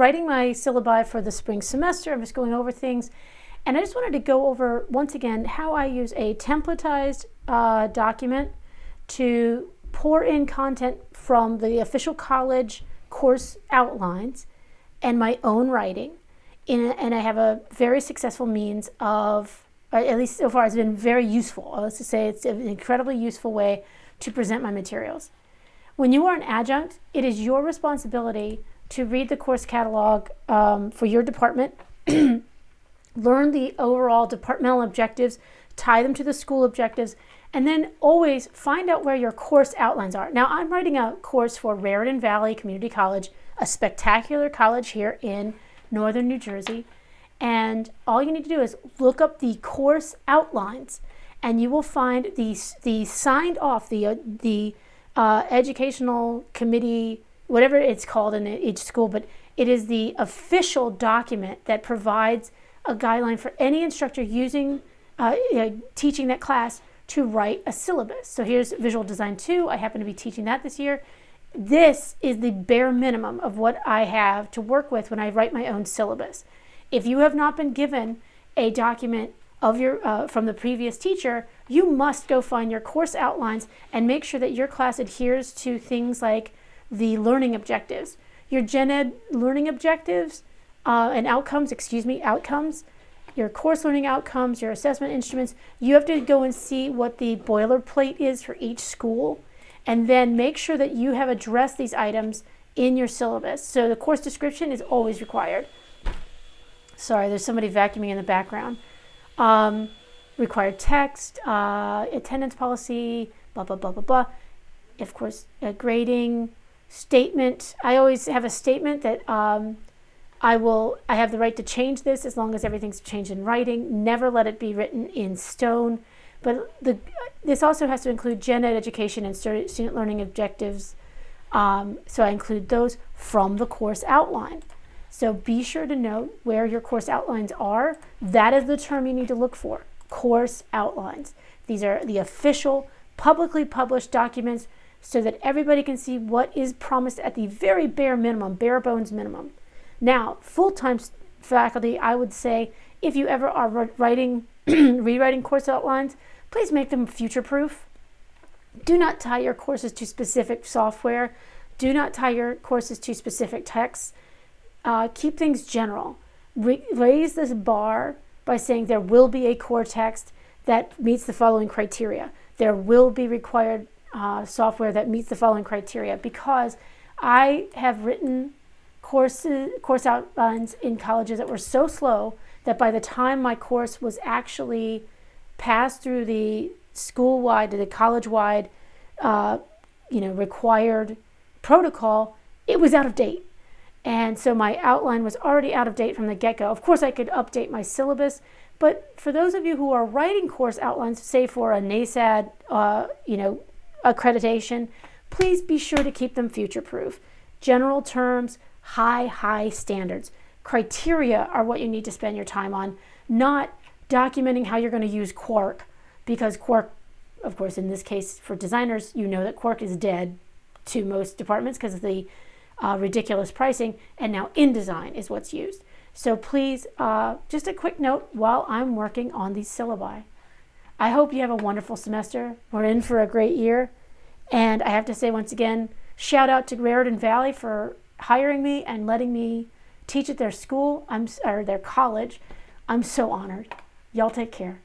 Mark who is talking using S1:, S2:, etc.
S1: writing my syllabi for the spring semester. I'm just going over things. And I just wanted to go over, once again, how I use a templatized document to pour in content from the official college course outlines and my own writing. And I have a very successful means of, at least so far, it's been very useful. Let's just say it's an incredibly useful way to present my materials. When you are an adjunct, it is your responsibility to read the course catalog for your department, learn the overall departmental objectives, tie them to the school objectives, and then always find out where your course outlines are. Now, I'm writing a course for Raritan Valley Community College, a spectacular college here in northern New Jersey. And all you need to do is look up the course outlines, and you will find the signed off, the educational committee, whatever it's called in each school, but it is the official document that provides a guideline for any instructor using, teaching that class to write a syllabus. So here's Visual Design 2. I happen to be teaching that this year. This is the bare minimum of what I have to work with when I write my own syllabus. If you have not been given a document of your from the previous teacher, you must go find your course outlines and make sure that your class adheres to things like the learning objectives. Your Gen Ed learning objectives and outcomes, your course learning outcomes, your assessment instruments, you have to go and see what the boilerplate is for each school, and then make sure that you have addressed these items in your syllabus. So the course description is always required. Sorry, there's somebody vacuuming in the background. Required text, attendance policy, blah, blah, blah, blah, blah. Of course, grading, statement. I always have a statement that I have the right to change this as long as everything's changed in writing. Never let it be written in stone. But this also has to include Gen Ed education and student learning objectives. So I include those from the course outline. So be sure to note where your course outlines are. That is the term you need to look for, course outlines. These are the official, publicly published documents so that everybody can see what is promised at the very bare minimum, bare bones minimum. Now, full-time faculty, I would say, if you ever are rewriting course outlines, please make them future-proof. Do not tie your courses to specific software. Do not tie your courses to specific texts. Keep things general. Raise this bar by saying there will be a core text that meets the following criteria. There will be required software that meets the following criteria, because I have written course outlines in colleges that were so slow that by the time my course was actually passed through the school-wide, the college-wide, required protocol, it was out of date. And so my outline was already out of date from the get-go. Of course, I could update my syllabus, but for those of you who are writing course outlines, say for a NASAD, accreditation, please be sure to keep them future-proof. General terms, high standards. Criteria are what you need to spend your time on, not documenting how you're going to use Quark, because Quark, of course, in this case for designers, you know that Quark is dead to most departments because of the ridiculous pricing, and now InDesign is what's used. So please, just a quick note while I'm working on these syllabi. I hope you have a wonderful semester. We're in for a great year. And I have to say once again, shout out to Raritan Valley for hiring me and letting me teach at their school, or their college. I'm so honored. Y'all take care.